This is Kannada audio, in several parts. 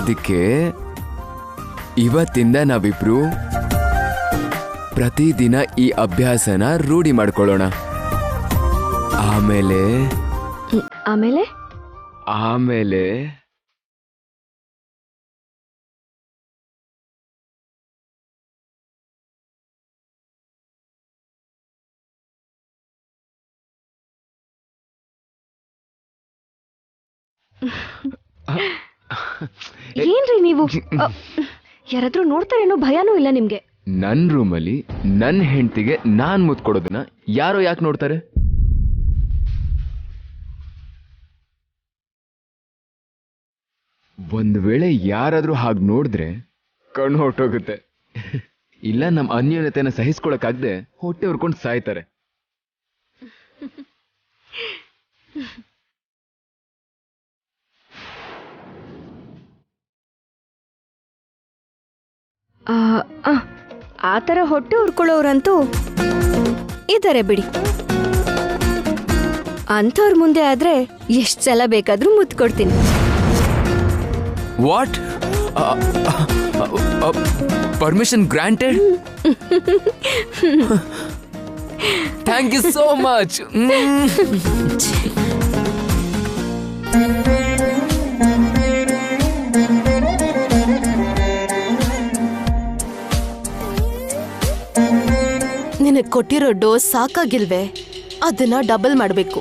ಅದಕ್ಕೆ ಇವತ್ತಿಂದ ನಾವಿಬ್ರು ಪ್ರತಿದಿನ ಈ ಅಭ್ಯಾಸನ ರೂಢಿ ಮಾಡ್ಕೊಳ್ಳೋಣ. ಆಮೇಲೆ ಆಮೇಲೆ ಆಮೇಲೆ ಏನ್ರಿ ನೀವು? ಯಾರಾದ್ರೂ ನೋಡ್ತಾರೇನೋ ಭಯನೂ ಇಲ್ಲ ನಿಮ್ಗೆ. ನನ್ ರೂಮಲ್ಲಿ ನನ್ ಹೆಂಡತಿಗೆ ನಾನ್ ಮುತ್ತು ಕೊಡೋದನ್ನ ಯಾರೋ ಯಾಕೆ ನೋಡ್ತಾರೆ? ಒಂದ್ ವೇಳೆ ಯಾರಾದ್ರೂ ಹಾಗೆ ನೋಡಿದ್ರೆ ಕಣ್ಣು ಹೊರಟೋಗುತ್ತೆ. ಇಲ್ಲ ನಮ್ಮ ಅನ್ಯೋನ್ಯತೆನ ಸಹಿಸ್ಕೊಳಕ್ಕಾಗದೆ ಹೊಟ್ಟೆ ಹುರ್ಕೊಂಡು ಸಾಯ್ತಾರೆ. ಆ ಥರ ಹೊಟ್ಟೆ ಹುರ್ಕೊಳ್ಳೋರಂತೂ ಇದ್ದಾರೆ ಬಿಡಿ. ಅಂಥವ್ರ ಮುಂದೆ ಆದ್ರೆ ಎಷ್ಟು ಸಲ ಬೇಕಾದ್ರೂ ಮುತ್ತು ಕೊಡ್ತೀನಿ. What? Permission granted? Thank you so much. ನಿನಗೆ ಕೊಟ್ಟಿರೋ ಡೋಸ್ ಸಾಕಾಗಿಲ್ವೇ? ಅದನ್ನ ಡಬಲ್ ಮಾಡಬೇಕು.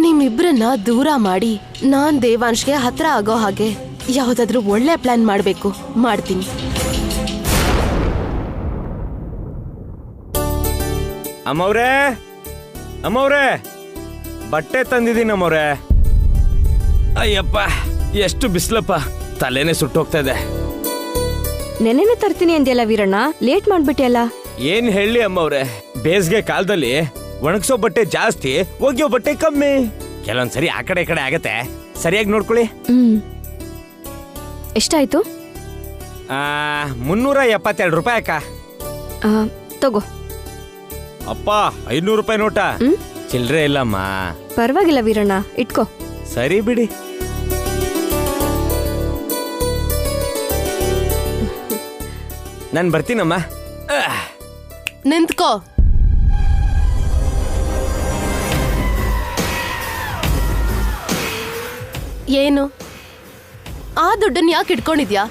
ನಿಮ್ಮಿಬ್ರನ್ನ ದೂರ ಮಾಡಿ ನಾನ್ ದೇವಾಂಶ್ಗೆ ಹತ್ರ ಆಗೋ ಹಾಗೆ ಯಾವ್ದಾದ್ರೂ ಒಳ್ಳೆ ಪ್ಲಾನ್ ಮಾಡಬೇಕು. ಮಾಡ್ತೀನಿ. ಅಮ್ಮವ್ರೆ ಬಟ್ಟೆ ತಂದಿದ್ದೀನಿ ಅಮ್ಮವ್ರೆ. ಅಯ್ಯಪ್ಪ ಎಷ್ಟು ಬಿಸ್ಲಪ್ಪ, ತಲೆನೇ ಸುಟ್ಟೋಗ್ತಾ ಇದೆ. ನೆನೆನೆ ತರ್ತೀನಿ ಅಂದ್ಯಲ್ಲ ವೀರಣ್ಣ, ಲೇಟ್ ಮಾಡ್ಬಿಟ್ಟಿಯಲ್ಲ. ಏನ್ ಹೇಳಿ ಅಮ್ಮವ್ರೆ, ಬೇಸಿಗೆ ಕಾಲದಲ್ಲಿ ಒಣಗ್ಸೋ ಬಟ್ಟೆ ಜಾಸ್ತಿ, ಒಗ್ಯೋ ಬಟ್ಟೆ ಕಮ್ಮಿ. ಕೆಲವೊಂದ್ಸರಿ ಆ ಕಡೆ ಈ ಕಡೆ ಆಗತ್ತೆ, ಸರಿಯಾಗಿ ನೋಡ್ಕೊಳ್ಳಿ. ಎಷ್ಟಾಯ್ತು? 372 ರೂಪಾಯಿ ಅಕ್ಕ. ತಗೋ. ಅಪ್ಪ 500 ರೂಪಾಯಿ ನೋಟ. ಚಿಲ್ರೆ ಇಲ್ಲಮ್ಮ. ಪರವಾಗಿಲ್ಲ ವೀರಣ್ಣ, ಇಟ್ಕೋ. ಸರಿ ಬಿಡಿ. ನಾನು ಬರ್ತೀನಮ್ಮ. ನಿಂತ್ಕೋ. ಏನು ಆ ದುಡ್ಡನ್ನ ಯಾಕೆ ಇಟ್ಕೊಂಡಿದ್ಯಾ?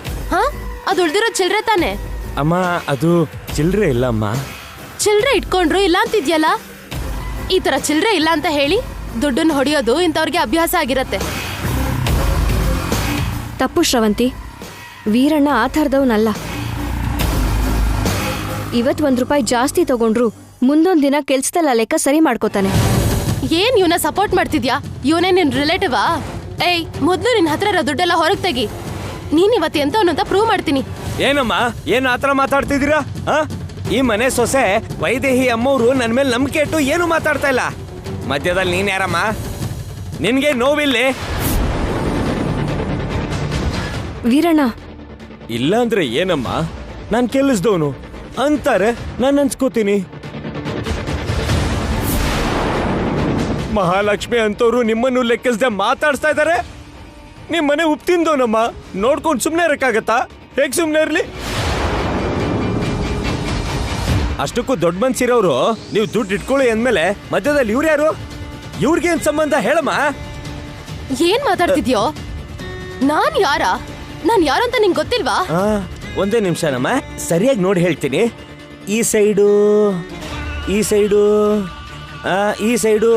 ಅದು ಉಳ್ದಿರೋ ಚಿಲ್ರೆ ತಾನೆ? ಅಮ್ಮ ಅದು ಚಿಲ್ರೆ ಇಲ್ಲಮ್ಮ. ಚಿಲ್ರೆ ಇಟ್ಕೊಂಡ್ರು ಇಲ್ಲ ಅಂತಿದ್ಯಲ್ಲ. ಈ ತರ ಚಿಲ್ರೆ ಇಲ್ಲ ಅಂತ ಹೇಳಿ ದುಡ್ಡನ್ನ ಹೊಡೆಯೋದು ಇಂಥವ್ರಿಗೆ ಅಭ್ಯಾಸ ಆಗಿರತ್ತೆ. ತಪ್ಪು ಶ್ರವಂತಿ, ವೀರಣ್ಣ ಆ ಥರದವನಲ್ಲ. ಇವತ್ತು 1 ರೂಪಾಯಿ ಜಾಸ್ತಿ ತಗೊಂಡ್ರು ಮುಂದೊಂದ್ ದಿನ ಕೆಲ್ಸದಲ್ಲಿ ಲೆಕ್ಕ ಸರಿ ಮಾಡ್ಕೋತಾನೆ. ಏನ್ ಇವನ ಸಪೋರ್ಟ್ ಮಾಡ್ತಿದ್ಯಾ? ಇವನೇ ನಿನ್ ರಿಲೇಟಿವಾ? ಏಯ್, ಮೊದ್ಲು ನಿನ್ ಹತ್ರ ಇರೋ ದುಡ್ಡೆಲ್ಲ ಹೊರಗ್ ತೆಗಿ. ನೀನ್ ಇವತ್ತು ಎಂತವನು ಅಂತ ಪ್ರೂವ್ ಮಾಡ್ತೀನಿ. ಏನಮ್ಮ, ಏನ್ ಆತರ ಮಾತಾಡ್ತಿದ್ದೀರಾ? ಈ ಮನೆ ಸೊಸೆ ವೈದೇಹಿ ಅಮ್ಮವ್ರು ನನ್ ಮೇಲೆ ನಂಬಿಕೆ ಇಟ್ಟು ಏನು ಮಾತಾಡ್ತಾ ಇಲ್ಲ. ಮಧ್ಯದಲ್ಲಿ ನೀನ್ ಯಾರಮ್ಮ? ನಿನ್ಗೆ ನೋವಿಲ್ಲಿ? ವೀರಣ್ಣ ಇಲ್ಲ ಅಂದ್ರೆ ಏನಮ್ಮ, ನಾನ್ ಕೆಲ್ಸದವನು ಅಂತಾರೆ, ನಾನು ಅನ್ಸ್ಕೋತೀನಿ. ಮಹಾಲಕ್ಷ್ಮಿ ಅಂತವ್ರು ನಿಮ್ಮನ್ನು ಲೆಕ್ಕಿಸದೆ ಮಾತಾಡ್ಸ್ತಾ ಇದಾರೆ. ನಿಮ್ಮನೆ ಉಪ್ಪು ತಿಂದವನಮ್ಮ, ನೋಡ್ಕೊಂಡು ಸುಮ್ಮನೆ ಇರಕ್ಕಾಗತ್ತಾ? ಹೇಗ್ ಸುಮ್ಮನೆ ಇರ್ಲಿ? ಅಷ್ಟಕ್ಕೂ ದೊಡ್ಡ ಮನ್ಸಿರೋರು ನೀವು ದುಡ್ಡು ಇಟ್ಕೊಳ್ಳಿ ಅಂದ್ಮೇಲೆ ಮಧ್ಯದಲ್ಲಿ ಇವ್ರು ಯಾರು? ಇವ್ರಿಗೇನ್ ಸಂಬಂಧ ಹೇಳಮ್ಮ? ಏನ್ ಮಾತಾಡ್ತಿದ್ಯೋ? ನಾನ್ ಯಾರಂತ ನಿಂಗೆ ಗೊತ್ತಿಲ್ವಾ? ಒಂದೇ ನಿಮಿಷನಮ್ಮ, ಸರಿಯಾಗಿ ನೋಡಿ ಹೇಳ್ತೀನಿ. ಈ ಸೈಡು ಈ ಸೈಡು ಈ ಸೈಡು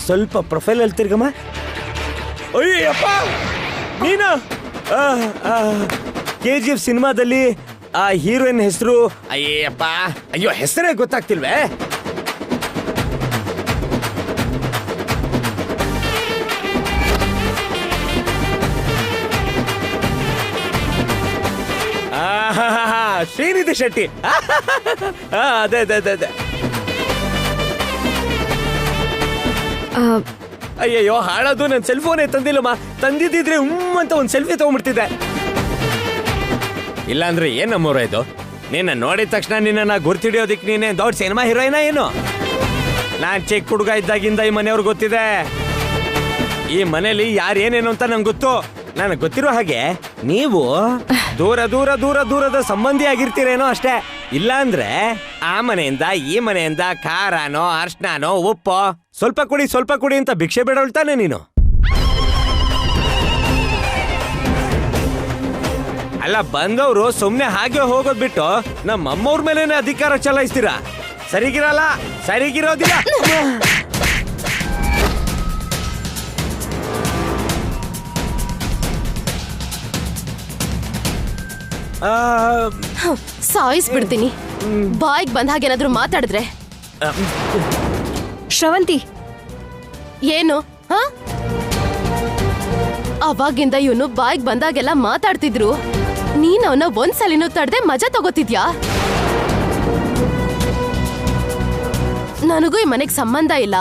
ಸ್ವಲ್ಪ ಪ್ರೊಫೈಲ್ ಅಲ್ಲಿ ತಿರ್ಗಮ್ಮ. ಅಯ್ಯಪ್ಪ, ನೀನಾ? KGF ಸಿನಿಮಾದಲ್ಲಿ ಆ ಹೀರೋಯಿನ್ ಹೆಸರು? ಅಯ್ಯಪ್ಪ, ಅಯ್ಯೋ ಹೆಸರೇ ಗೊತ್ತಾಗ್ತಿಲ್ವೇ? ಶ್ರೀನಿಧಿ ಶೆಟ್ಟಿ. ಅದೇ ಅದೇ ಅದೇ ಅದೇ. ಅಯ್ಯಯ್ಯೋ ಹಾಳದು, ನನ್ನ ಸೆಲ್ ಫೋನೇ ತಂದಿಲ್ಲಮ್ಮ. ತಂದಿದ್ದಿದ್ರೆ ಅಂತ ಒಂದು ಸೆಲ್ಫಿ ತಗೊಂಡ್ಬಿಡ್ತಿದ್ದೆ. ಇಲ್ಲಾಂದ್ರೆ ಏನಮ್ಮವ್ರ ಇದು? ನಿನ್ನ ನೋಡಿದ ತಕ್ಷಣ ನಿನ್ನ ಗುರ್ತಿಡಿಯೋದಿಕ್ ನೀನೇ ದೊಡ್ಡ ಸಿನಿಮಾ ಹೀರೋಯಿನ ಏನು? ನಾನ್ ಚಿಕ್ಕ ಹುಡುಗ ಇದ್ದಾಗಿಂದ ಈ ಮನೆಯವ್ರು ಗೊತ್ತಿದೆ. ಈ ಮನೇಲಿ ಯಾರೇನೇನು ಅಂತ ನಂಗೆ ಗೊತ್ತು. ನನಗೆ ಗೊತ್ತಿರೋ ಹಾಗೆ ನೀವು ದೂರ ದೂರ ದೂರ ದೂರದ ಸಂಬಂಧಿ ಆಗಿರ್ತೀರೇನೋ ಅಷ್ಟೇ. ಇಲ್ಲ ಅಂದ್ರೆ ಆ ಮನೆಯಿಂದ ಈ ಮನೆಯಿಂದ ಖಾರನೋ ಅರ್ಶನೋ ಉಪ್ಪೋ ಸ್ವಲ್ಪ ಕುಡಿ ಅಂತ ಭಿಕ್ಷೆ ಬಿಡೋಳ್ತಾನೆ ನೀನು. ಅಲ್ಲ, ಬಂದವರು ಸುಮ್ನೆ ಹಾಗೆ ಹೋಗೋದ್ ಬಿಟ್ಟು ನಮ್ಮ ಅಮ್ಮವ್ರ ಮೇಲೇನೆ ಅಧಿಕಾರ ಚಲಾಯಿಸ್ತೀರಾ. ಸರಿಗಿರೋದಿಲ್ಲ. ಸಾಯಿಸ್ಬಿಡ್ತೀನಿ. ಬಾಯಿಗೆ ಬಂದ ಹಾಗೇನಾದ್ರೂ ಮಾತಾಡಿದ್ರೆ. ಶ್ರವಂತಿ, ಏನು ಹ? ಅವಾಗಿಂದ ಇವನು ಬಾಯಿಗೆ ಬಂದಾಗೆಲ್ಲ ಮಾತಾಡ್ತಿದ್ರು. ನೀನ್ ಅವನ ಒಂದ್ಸಲಿನೂ ತಡ್ದೆ ಮಜಾ ತಗೋತಿದ್ಯಾ? ನನಗೂ ಈ ಮನೆಗ್ ಸಂಬಂಧ ಇಲ್ಲ,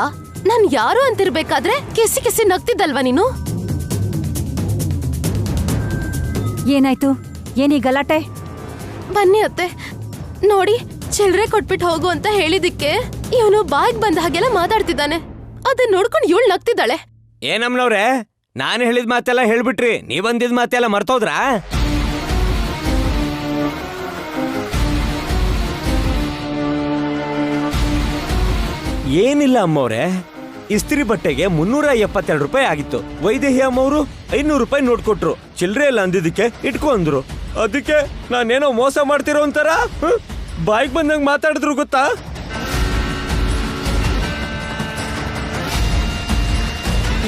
ನಾನ್ ಯಾರು ಅಂತಿರ್ಬೇಕಾದ್ರೆ ಕೆಸಿ ನಗ್ತಿದ್ದಲ್ವಾ ನೀನು? ಏನಾಯ್ತು? ಏನೀ ಗಲಾಟೆ? ಬನ್ನಿ ಅತ್ತೆ, ನೋಡಿ ಚಿಲ್ರೆ ಕೊಟ್ಬಿಟ್ಟು ಹೋಗು ಅಂತ ಹೇಳಿದಿಕ್ಕೆ ಇವನು ಬಾಯಿಗೆ ಬಂದ ಹಾಗೆಲ್ಲ ಮಾತಾಡ್ತಿದ್ದಾನೆ. ಅದನ್ನ ನೋಡ್ಕೊಂಡು ಇವಳು ನಗ್ತಿದ್ದಾಳೆ. ಏನಮ್ಮನವ್ರೆ, ನಾನು ಹೇಳಿದ ಮಾತೆಲ್ಲ ಹೇಳ್ಬಿಟ್ರಿ, ನೀವಂದಿದ್ ಮಾತೆಲ್ಲ ಮರ್ತೋದ್ರಾ? ಏನಿಲ್ಲ ಅಮ್ಮವ್ರೆ, ಇಸ್ತ್ರಿ ಬಟ್ಟೆಗೆ 372 ರೂಪಾಯಿ ಆಗಿತ್ತು. ವೈದೇಹಿ ಅಮ್ಮವ್ರು 500 ರೂಪಾಯಿ ನೋಟ್ ಕೊಟ್ರು. ಚಿಲ್ರೆ ಎಲ್ಲ ಅಂದಿದ್ದಕ್ಕೆ ಇಟ್ಕೊ ಅಂದ್ರು. ಅದಕ್ಕೆ ನಾನೇನೋ ಮೋಸ ಮಾಡ್ತಿರೋ ಅಂತಾರ ಬಾಯಿಗೆ ಬಂದಂಗ ಮಾತಾಡಿದ್ರು ಗೊತ್ತಾ?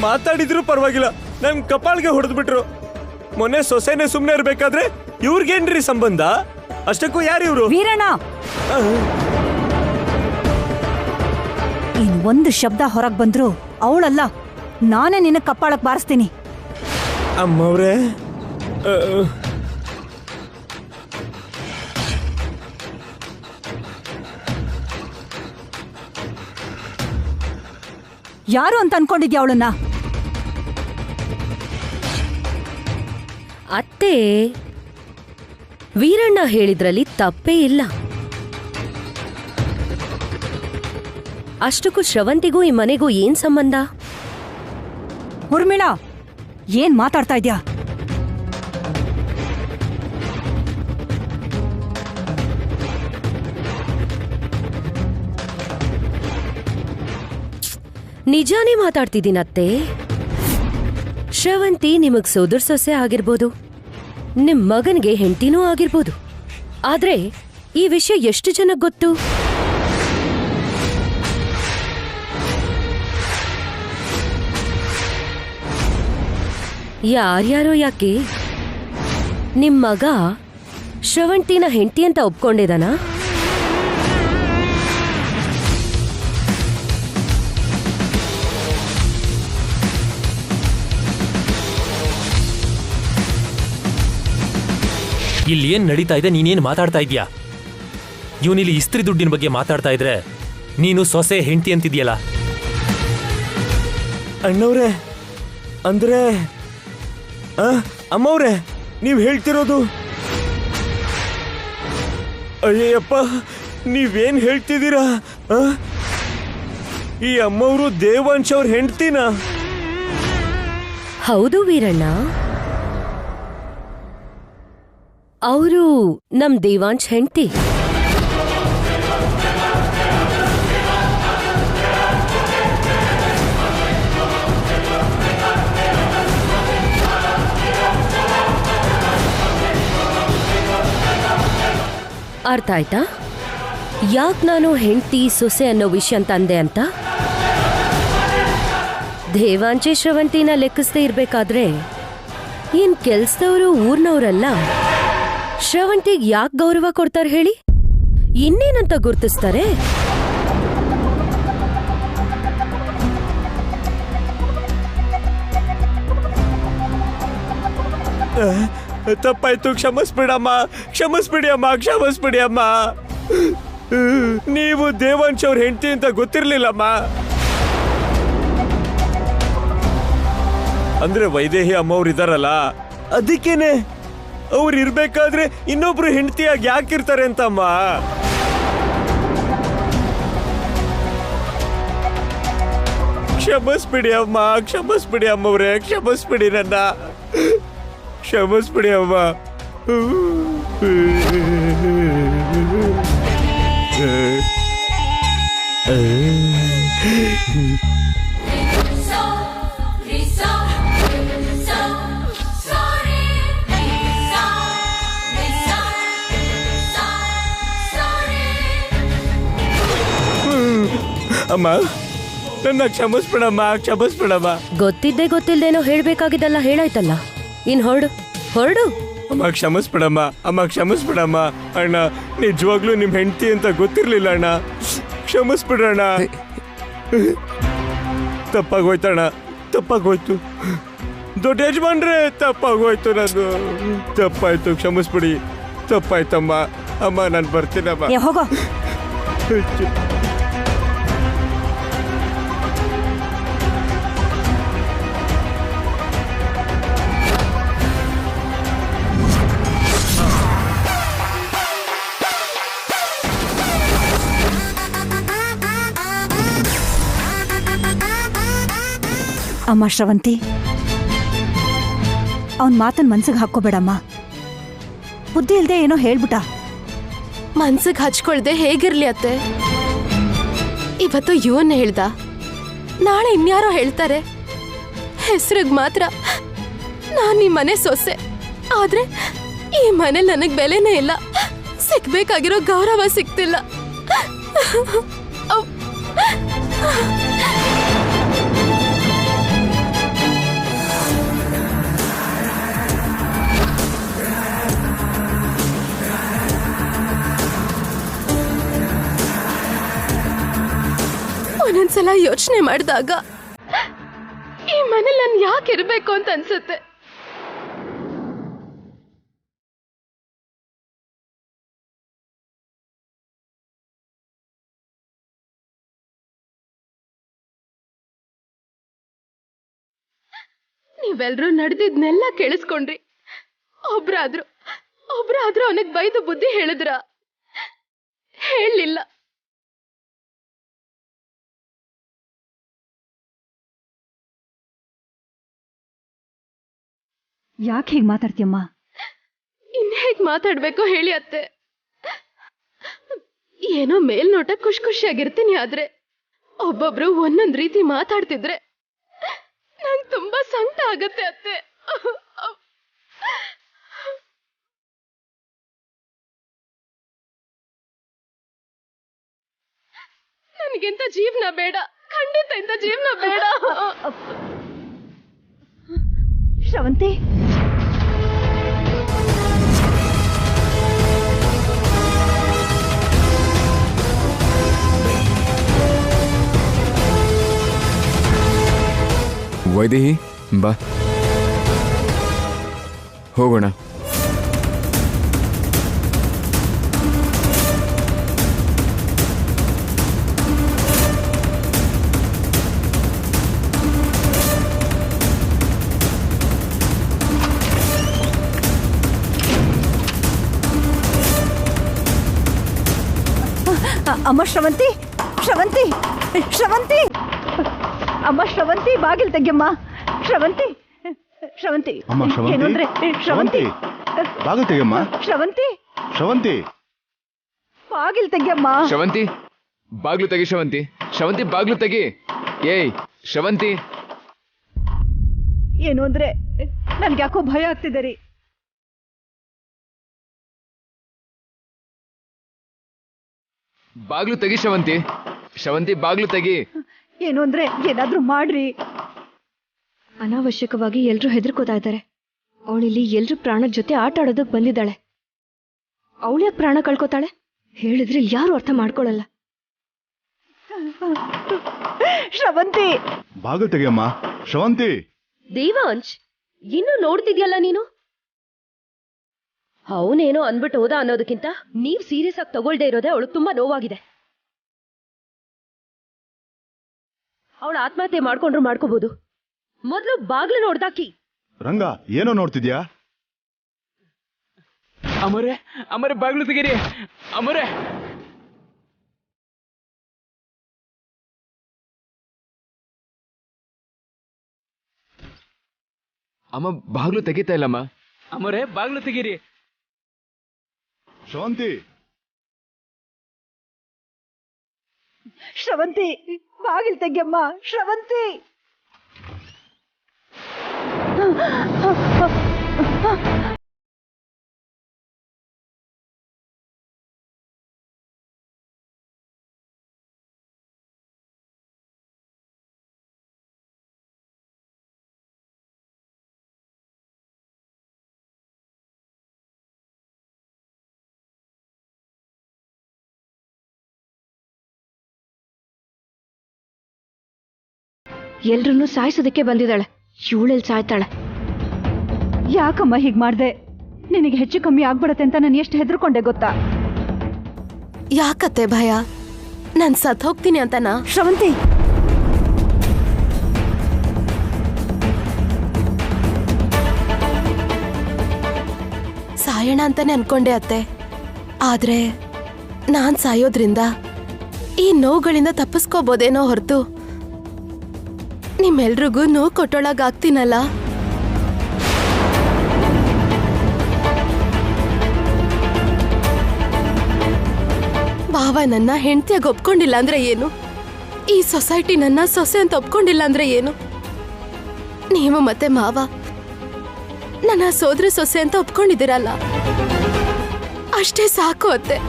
ಮಾತಾಡಿದ್ರು ಪರವಾಗಿಲ್ಲ, ನನ್ ಕಪಾಳ್ಗೆ ಹೊಡೆದ್ಬಿಟ್ರು. ಮೊನ್ನೆ ಸೊಸೆನೆ ಸುಮ್ನೆ ಇರ್ಬೇಕಾದ್ರೆ ಇವ್ರಿಗೇನ್ರಿ ಸಂಬಂಧ? ಅಷ್ಟಕ್ಕೂ ಯಾರಿವ್ರು? ವೀರಣ್ಣ, ಇನ್ ಒಂದು ಶಬ್ದ ಹೊರಗ್ ಬಂದ್ರು ಅವಳಲ್ಲ, ನಾನೇ ನಿನ್ನ ಕಪ್ಪಾಳಕ್ ಬಾರಿಸ್ತೀನಿ. ಅಮ್ಮವ್ರೆ, ಯಾರು ಅಂತ ಅನ್ಕೊಂಡಿದ್ಯಾ ಅವಳನ್ನ? ಅತ್ತೆ, ವೀರಣ್ಣ ಹೇಳಿದ್ರಲ್ಲಿ ತಪ್ಪೇ ಇಲ್ಲ. ಅಷ್ಟಕ್ಕೂ ಶ್ರವಂತಿಗೂ ಈ ಮನೆಗೂ ಏನ್ ಸಂಬಂಧ? ಉರ್ಮಿಳಾ, ಏನ್ ಮಾತಾಡ್ತಾ ಇದ್ಯಾ? ನಿಜಾನೇ ಮಾತಾಡ್ತಿದ್ದೀನತ್ತೆ. ಶ್ರವಂತಿ ನಿಮಗ್ ಸೋದರ ಸೊಸೆ ಆಗಿರ್ಬೋದು, ನಿಮ್ ಮಗನ್ಗೆ ಹೆಂಡತಿನೂ ಆಗಿರ್ಬೋದು. ಆದ್ರೆ ಈ ವಿಷಯ ಎಷ್ಟು ಜನಕ್ಕೆ ಗೊತ್ತು? ಯಾರ್ಯಾರೋ ಯಾಕೆ? ನಿಮ್ ಮಗ ಶ್ರವಂತಿನ ಹೆಂಡತಿ ಅಂತ ಒಪ್ಕೊಂಡಿದಾನ? ಇಲ್ಲಿ ಏನ್ ನಡೀತಾ ಇದೆ? ನೀನೇನ್ ಮಾತಾಡ್ತಾ ಇದ್ಯಾ? ಇವನಿಲ್ಲಿ ಇಸ್ತ್ರಿ ದುಡ್ಡಿನ ಬಗ್ಗೆ ಮಾತಾಡ್ತಾ ಇದ್ರೆ ನೀನು ಸೊಸೆ ಹೆಂಡತಿ ಅಂತಿದ್ಯಲ್ಲ. ಅಣ್ಣವ್ರೆ, ಅಂದ್ರೆ ಅಮ್ಮವ್ರೆ, ನೀವ್ ಹೇಳ್ತಿರೋದು? ಅಯ್ಯಪ್ಪ, ನೀವೇನ್ ಹೇಳ್ತಿದ್ದೀರಾ? ಈ ಅಮ್ಮವ್ರು ದೇವಾಂಶ್ ಅವ್ರ ಹೆಂಡ್ತಿನ? ಹೌದು ವೀರಣ್ಣ, ಅವರು ನಮ್ ದೇವಾಂಶ್ ಹೆಂಡ್ತಿ. ಅರ್ಥ ಆಯ್ತಾ ಯಾಕೆ ನಾನು ಹೆಂಡ್ತಿ ಸೊಸೆ ಅನ್ನೋ ವಿಷಯ ಅಂತ ಅಂದೆ ಅಂತ? ದೇವಾಂಶಿ ಶ್ರವಂತಿನ ಲೆಕ್ಕಿಸದೇ ಇರ್ಬೇಕಾದ್ರೆ ಏನ್ ಕೆಲ್ಸದವರು ಊರ್ನವ್ರಲ್ಲ, ಶ್ರವಂತಿಗ್ ಯಾಕೆ ಗೌರವ ಕೊಡ್ತಾರೆ ಹೇಳಿ? ಇನ್ನೇನಂತ ಗುರ್ತಿಸ್ತಾರೆ? ತಪ್ಪಾಯ್ತು, ಕ್ಷಮಿಸ್ಬಿಡಮ್ಮ, ಕ್ಷಮಿಸ್ಬಿಡಿ ಅಮ್ಮ, ಕ್ಷಮಿಸ್ಬಿಡಿ ಅಮ್ಮ. ನೀವು ದೇವಾಂಶ್ ಅವ್ರ ಹೆಂಡತಿ ಅಂತ ಗೊತ್ತಿರ್ಲಿಲ್ಲಮ್ಮ. ಅಂದ್ರೆ ವೈದೇಹಿ ಅಮ್ಮವ್ರು ಇದಾರಲ್ಲ, ಅದಕ್ಕೇನೆ ಅವ್ರು ಇರ್ಬೇಕಾದ್ರೆ ಇನ್ನೊಬ್ರು ಹೆಂಡತಿಯಾಗಿ ಯಾಕಿರ್ತಾರೆ ಅಂತಮ್ಮ. ಕ್ಷಮಿಸ್ಬಿಡಿ ಅಮ್ಮ, ಕ್ಷಮಿಸ್ಬಿಡಿ ಅಮ್ಮವ್ರೆ, ಕ್ಷಮಿಸ್ಬಿಡಿ ನನ್ನ, ಕ್ಷಮಿಸ್ಬಿಡಿ ಅಮ್ಮ. ಅಮ್ಮ ನನ್ನ ಕ್ಷಮಿಸ್ಬಿಡಮ್ಮ, ಕ್ಷಮಿಸ್ಬಿಡಮ್ಮ. ಗೊತ್ತಿದ್ದೆ ಗೊತ್ತಿಲ್ದೇನೋ ಹೇಳ್ಬೇಕಾಗಿದ್ದಲ್ಲ ಹೇಳಾಯ್ತಲ್ಲ, ಇನ್ ಹೊರಡು ಹೊರಡು. ಅಮ್ಮ ಕ್ಷಮಿಸ್ಬಿಡಮ್ಮ, ಅಮ್ಮ ಕ್ಷಮಿಸ್ಬಿಡಮ್ಮ. ಅಣ್ಣ ನಿಜವಾಗ್ಲೂ ನಿಮ್ ಹೆಂಡತಿ ಅಂತ ಗೊತ್ತಿರ್ಲಿಲ್ಲ ಅಣ್ಣ, ಕ್ಷಮಿಸ್ಬಿಡೋಣ. ತಪ್ಪಾಗೋಯ್ತಣ್ಣ, ತಪ್ಪಾಗೋಯ್ತು. ದೊಡ್ಡ ಯಜಮಾನ್ರೆ ತಪ್ಪಾಗೋಯ್ತು, ನಂದು ತಪ್ಪಾಯ್ತು, ಕ್ಷಮಿಸ್ಬಿಡಿ. ತಪ್ಪಾಯ್ತಮ್ಮ. ಅಮ್ಮ ನಾನು ಬರ್ತೀನಮ್ಮ. ಹೋಗೋ. ಅಮ್ಮ ಶ್ರವಂತಿ, ಅವನ್ ಮಾತನ್ ಮನ್ಸಿಗೆ ಹಾಕೋಬೇಡಮ್ಮ. ಬುದ್ಧಿ ಇಲ್ದೆ ಏನೋ ಹೇಳ್ಬಿಟ್ಟ. ಮನ್ಸಿಗೆ ಹಚ್ಕೊಳ್ದೆ ಹೇಗಿರ್ಲಿ ಅತ್ತೆ? ಇವತ್ತು ಇವನ್ ಹೇಳ್ದ, ನಾಳೆ ಇನ್ಯಾರೋ ಹೇಳ್ತಾರೆ. ಹೆಸ್ರಿಗ್ ಮಾತ್ರ ನಾನ್ ಈ ಮನೆ ಸೊಸೆ, ಆದ್ರೆ ಈ ಮನೇಲಿ ನನಗ್ ಬೆಲೆನೇ ಇಲ್ಲ. ಸಿಗ್ಬೇಕಾಗಿರೋ ಗೌರವ ಸಿಗ್ತಿಲ್ಲ. ಒಂದೊಂದ್ಸಲ ಯೋಚನೆ ಮಾಡಿದಾಗ ಈ ಮನೇಲಿ ನಾನು ಯಾಕೆ ಇರ್ಬೇಕು ಅಂತ ಅನ್ಸುತ್ತೆ. ನೀವೆಲ್ರೂ ನಡೆದಿದ್ನೆಲ್ಲ ಕೇಳಿಸ್ಕೊಂಡ್ರಿ. ಒಬ್ರಾದ್ರೂ ಅವನಿಗೆ ಬೈದು ಬುದ್ಧಿ ಹೇಳಿದ್ರ? ಹೇಳಲಿಲ್ಲ. ಯಾಕೆ ಹೀಗೆ ಮಾತಾಡ್ತೀಯಮ್ಮ? ಇನ್ ಹೇಗ್ ಮಾತಾಡ್ಬೇಕೋ ಹೇಳಿ ಅತ್ತೆ. ಏನೋ ಮೇಲ್ನೋಟ ಖುಷಿಯಾಗಿರ್ತೀನಿ, ಆದ್ರೆ ಒಬ್ಬೊಬ್ರು ಒಂದೊಂದ್ ರೀತಿ ಮಾತಾಡ್ತಿದ್ರೆ ನಂಗೆ ತುಂಬಾ ಸಂಕಟ ಆಗತ್ತೆ ಅತ್ತೆ. ನನಗಿಂತ ಜೀವನ ಬೇಡ, ಖಂಡಿತ ಇಂಥ ಜೀವನ ಬೇಡ. ಶ್ರವಂತಿ, ವೈದೇಹಿ ಬಾ, ಹೋಗೋಣ. ಅಮ್ಮ ಶ್ರವಂತಿ, ಶ್ರವಂತಿ, ಶ್ರವಂತಿ, ಅಮ್ಮ ಶ್ರವಂತಿ, ಬಾಗಿಲು ತೆಗ್ಯಮ್ಮ. ಶ್ರವಂತಿ, ಶ್ರವಂತಿ, ಅಮ್ಮ ಶ್ರವಂತಿ, ಏನಂದ್ರೆ ಶ್ರವಂತಿ, ಬಾಗಿಲು ತೆಗಿಯಮ್ಮ. ಶ್ರವಂತಿ, ಶ್ರವಂತಿ, ಬಾಗಿಲು ತೆಗ್ಯಮ್ಮ. ಶ್ರವಂತಿ ಬಾಗ್ಲು ತೆಗಿ. ಶ್ರವಂತಿ, ಶ್ರವಂತಿ ಬಾಗ್ಲು ತೆಗಿ. ಏಯ್ ಶ್ರವಂತಿ. ಏನು ಅಂದ್ರೆ ನನ್ಗೆ ಯಾಕೋ ಭಯ ಆಗ್ತಿದೆ ರೀ. ಬಾಗ್ಲು ತೆಗಿ ಶ್ರವಂತಿ, ಶ್ರವಂತಿ ಬಾಗ್ಲು ತೆಗಿ. ಏನು ಅಂದ್ರೆ ಏನಾದ್ರೂ ಮಾಡ್ರಿ. ಅನಾವಶ್ಯಕವಾಗಿ ಎಲ್ರೂ ಹೆದರ್ಕೋತಾ ಇದ್ದಾರೆ. ಅವಳಿಲ್ಲಿ ಎಲ್ರೂ ಪ್ರಾಣದ ಜೊತೆ ಆಟ ಆಡೋದಕ್ ಬಂದಿದ್ದಾಳೆ. ಅವಳ್ಯಾಕೆ ಪ್ರಾಣ ಕಳ್ಕೊತಾಳೆ? ಹೇಳಿದ್ರೆ ಯಾರು ಅರ್ಥ ಮಾಡ್ಕೊಳ್ಳಲ್ಲ. ಶ್ರವಂತಿ, ಬಾಗಿಲು ತೆಗಿಯಮ್ಮ. ಶ್ರವಂತಿ. ದೇವಾಂಶ್, ಇನ್ನು ನೋಡ್ತಿದ್ಯಲ್ಲ ನೀನು? ಅವನೇನೋ ಅನ್ಬಿಟ್ಟು ಹೋದ ಅನ್ನೋದಕ್ಕಿಂತ ನೀವ್ ಸೀರಿಯಸ್ ಆಗಿ ತಗೊಳ್ದೇ ಇರೋದೇ ಅವಳು ತುಂಬಾ ನೋವಾಗಿದೆ. ಅವಳು ಆತ್ಮಹತ್ಯೆ ಮಾಡ್ಕೊಂಡ್ರು ಮಾಡ್ಕೋಬಹುದು. ಮೊದ್ಲು ಬಾಗ್ಲು ನೋಡ್ದಾಕಿ. ರಂಗ, ಏನೋ ನೋಡ್ತಿದ್ಯಾ? ಅಮರೇ, ಅಮರೇ ಬಾಗ್ಲು ತೆಗೀರಿ. ಅಮರೇ. ಅಮ್ಮ ಬಾಗ್ಲು ತೆಗಿತಾ ಇಲ್ಲಮ್ಮ. ಅಮ್ಮರೇ ಬಾಗ್ಲು ತೆಗೀರಿ. ಶ್ರವಂತಿ, ಶ್ರವಂತಿ, ಬಾಗಿಲು ತೆಗ್ಯಮ್ಮ. ಶ್ರವಂತಿ, ಎಲ್ರನ್ನೂ ಸಾಯಿಸೋದಕ್ಕೆ ಬಂದಿದ್ದಾಳೆ. ಇವಳೆಲ್ಲಿ ಸಾಯ್ತಾಳೆ? ಯಾಕಮ್ಮ ಹೀಗ್ ಮಾಡ್ದೆ? ನಿನಗೆ ಹೆಚ್ಚು ಕಮ್ಮಿ ಆಗ್ಬಿಡತ್ತೆ ಅಂತ ನಾನು ಎಷ್ಟು ಹೆದರ್ಕೊಂಡೆ ಗೊತ್ತಾ? ಯಾಕತ್ತೆ ಭಯ? ನಾನ್ ಸತ್ ಹೋಗ್ತೀನಿ ಅಂತನಾ? ಶ್ರವಂತಿ, ಸಾಯೋಣ ಅಂತಾನೆ ಅನ್ಕೊಂಡೆ ಅತ್ತೆ. ಆದ್ರೆ ನಾನ್ ಸಾಯೋದ್ರಿಂದ ಈ ನೋವುಗಳಿಂದ ತಪ್ಪಿಸ್ಕೋಬೋದೇನೋ ಹೊರತು ನಿಮ್ಮೆಲ್ರಿಗೂ ನೋವು ಕೊಟ್ಟೊಳಗಾಗ್ತೀನಲ್ಲ. ಭಾವ ನನ್ನ ಹೆಂಡತಿಯಾಗಿ ಒಪ್ಕೊಂಡಿಲ್ಲ ಅಂದ್ರೆ ಏನು? ಈ ಸೊಸೈಟಿ ನನ್ನ ಸೊಸೆ ಅಂತ ಒಪ್ಕೊಂಡಿಲ್ಲ ಅಂದ್ರೆ ಏನು? ನೀವು ಮತ್ತೆ ಮಾವ ನನ್ನ ಸೋದರ ಸೊಸೆ ಅಂತ ಒಪ್ಕೊಂಡಿದ್ದೀರಲ್ಲ, ಅಷ್ಟೇ ಸಾಕು ಅತ್ತೆ.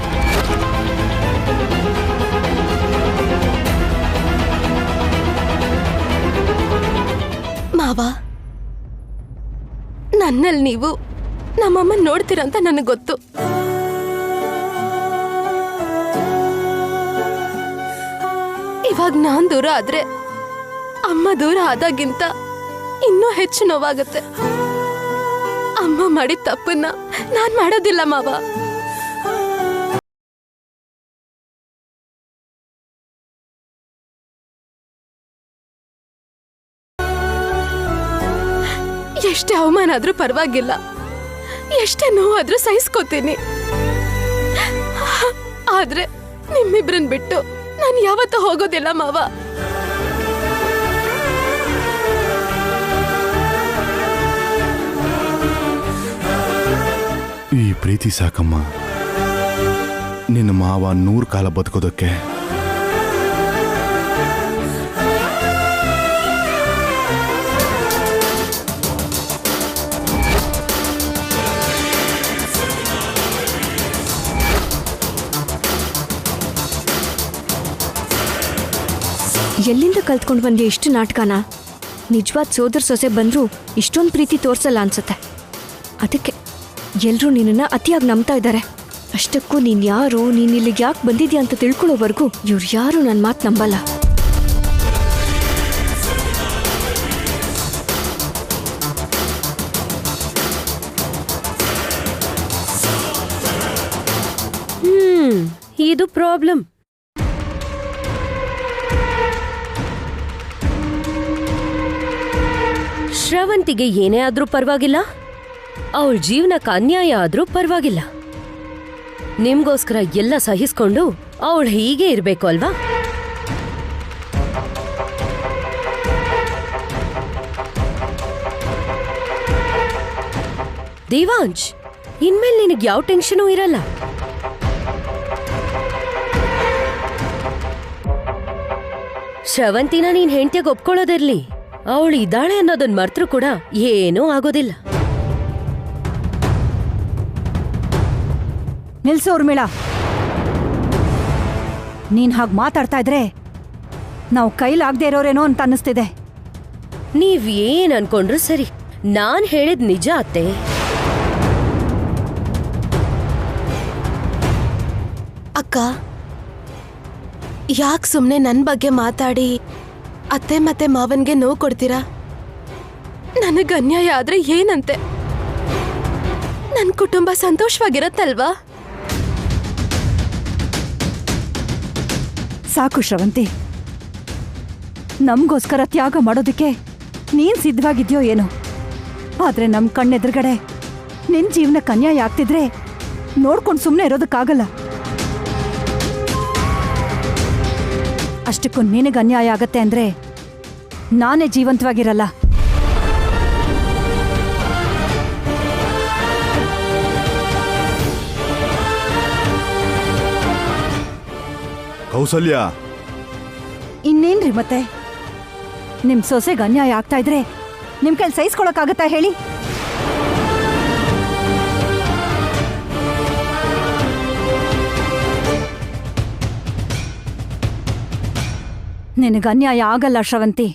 ಮಾವ, ನನ್ನಲ್ಲಿ ನೀವು ನಮ್ಮಮ್ಮ ನೋಡ್ತೀರಂತ ನನಗೆ ಗೊತ್ತು. ಇವಾಗ ನಾನ್ ದೂರ ಆದ್ರೆ ಅಮ್ಮ ದೂರ ಆದಾಗಿಂತ ಇನ್ನೂ ಹೆಚ್ಚು ನೋವಾಗುತ್ತೆ. ಅಮ್ಮ ಮಾಡಿದ ತಪ್ಪನ್ನ ನಾನ್ ಮಾಡೋದಿಲ್ಲ ಮಾವ. ಎಷ್ಟೇ ಅವಮಾನ ಆದ್ರೂ ಪರವಾಗಿಲ್ಲ, ಎಷ್ಟೇ ನೋವಾದ್ರೂ ಸಹಿಸ್ಕೋತೀನಿ. ಆದ್ರೆ ನಿಮ್ಮಿಬ್ರನ್ ಬಿಟ್ಟು ನಾನು ಯಾವತ್ತೂ ಹೋಗೋದಿಲ್ಲ ಮಾವ. ಈ ಪ್ರೀತಿ ಸಾಕಮ್ಮ. ನಿನ್ನ ಮಾವ 100 ಕಾಲ ಬದುಕೋದಕ್ಕೆ. ಎಲ್ಲಿಂದ ಕಲ್ತ್ಕೊಂಡು ಬಂದಿ ಇಷ್ಟು ನಾಟಕನ? ನಿಜವಾದ ಸೋದರ ಸೊಸೆ ಬಂದರೂ ಇಷ್ಟೊಂದು ಪ್ರೀತಿ ತೋರಿಸಲ್ಲ ಅನ್ಸುತ್ತೆ. ಅದಕ್ಕೆ ಎಲ್ಲರೂ ನಿನ್ನನ್ನು ಅತಿಯಾಗಿ ನಂಬ್ತಾ ಇದ್ದಾರೆ. ಅಷ್ಟಕ್ಕೂ ನೀನು ಯಾರು, ನೀನು ಇಲ್ಲಿಗೆ ಯಾಕೆ ಬಂದಿದ್ಯಾ ಅಂತ ತಿಳ್ಕೊಳ್ಳೋವರೆಗೂ ಇವ್ರು ಯಾರು ನನ್ನ ಮಾತು ನಂಬಲ್ಲ. ಇದು ಪ್ರಾಬ್ಲಮ್. ಶ್ರವಂತಿಗೆ ಏನೇ ಆದ್ರೂ ಪರವಾಗಿಲ್ಲ, ಅವಳ ಜೀವನಕ್ಕೆ ಅನ್ಯಾಯ ಆದ್ರೂ ಪರವಾಗಿಲ್ಲ. ನಿಮ್ಗೋಸ್ಕರ ಎಲ್ಲ ಸಹಿಸ್ಕೊಂಡು ಅವಳು ಹೀಗೆ ಇರ್ಬೇಕು ಅಲ್ವಾ? ದೇವಾಂಶ್, ಇನ್ಮೇಲೆ ನಿನಗೆ ಯಾವ ಟೆನ್ಷನೂ ಇರಲ್ಲ. ಶ್ರವಂತಿನ ನೀನ್ ಹೆಂಡತಿಯಾಗಿ ಒಪ್ಕೊಳ್ಳೋದಿರ್ಲಿ, ಅವಳು ಇದ್ದಾಳೆ ಅನ್ನೋದನ್ನ ಮರ್ತರೂ ಕೂಡ ಏನೂ ಆಗೋದಿಲ್ಲ. ನಿಲ್ಸು ಊರ್ಮಿಳಾ, ನೀನ್ ಹಾಗೆ ಮಾತಾಡ್ತಾ ಇದ್ರೆ ನಾವು ಕೈಲಾಗದೆ ಇರೋರೇನೋ ಅಂತ ಅನ್ನಿಸ್ತಿದೆ. ನೀವ್ ಏನ್ ಅನ್ಕೊಂಡ್ರು ಸರಿ, ನಾನ್ ಹೇಳಿದ್ ನಿಜ ಅತ್ತೆ. ಅಕ್ಕ, ಯಾಕೆ ಸುಮ್ಮನೆ ನನ್ನ ಬಗ್ಗೆ ಮಾತಾಡಿ ಅತ್ತೆ ಮತ್ತೆ ಮಾವನ್ಗೆ ನೋವು ಕೊಡ್ತೀರಾ? ನನಗೆ ಅನ್ಯಾಯ ಆದ್ರೆ ಏನಂತೆ? ನನ್ನ ಕುಟುಂಬ ಸಂತೋಷವಾಗಿರತ್ತಲ್ವಾ? ಸಾಕು ಶ್ರವಂತಿ, ನಮಗೋಸ್ಕರ ತ್ಯಾಗ ಮಾಡೋದಕ್ಕೆ ನೀನ್ ಸಿದ್ಧವಾಗಿದ್ಯೋ ಏನೋ, ಆದ್ರೆ ನಮ್ ಕಣ್ಣೆದುರುಗಡೆ ನಿನ್ ಜೀವನಕ್ಕೆ ಅನ್ಯಾಯ ಆಗ್ತಿದ್ರೆ ನೋಡ್ಕೊಂಡು ಸುಮ್ಮನೆ ಇರೋದಕ್ಕಾಗಲ್ಲ. ಅಷ್ಟಕ್ಕೂ ನಿನಗೆ ಅನ್ಯಾಯ ಆಗತ್ತೆ ಅಂದ್ರೆ ನಾನೇ ಜೀವಂತವಾಗಿರಲ್ಲ. ಕೌಸಲ್ಯ, ಇನ್ನೇನ್ರಿ ಮತ್ತೆ? ನಿಮ್ ಸೊಸೆಗೆ ಅನ್ಯಾಯ ಆಗ್ತಾ ಇದ್ರೆ ನಿಮ್ ಕೈಲಿ ಸಹಿಸ್ಕೊಳಕ್ಕಾಗತ್ತಾ ಹೇಳಿ? ನಿನಗೆ ಅನ್ಯಾಯ ಆಗಲ್ಲ ಶ್ರವಂತಿ.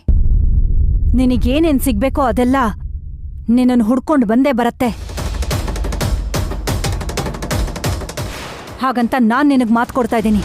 ನಿನಗೇನೇನ್ ಸಿಗ್ಬೇಕೋ ಅದೆಲ್ಲ ನಿನ್ನನ್ನು ಹುಡ್ಕೊಂಡು ಬಂದೇ ಬರತ್ತೆ. ಹಾಗಂತ ನಾನ್ ನಿನಗ್ ಮಾತು ಕೊಡ್ತಾ ಇದ್ದೀನಿ.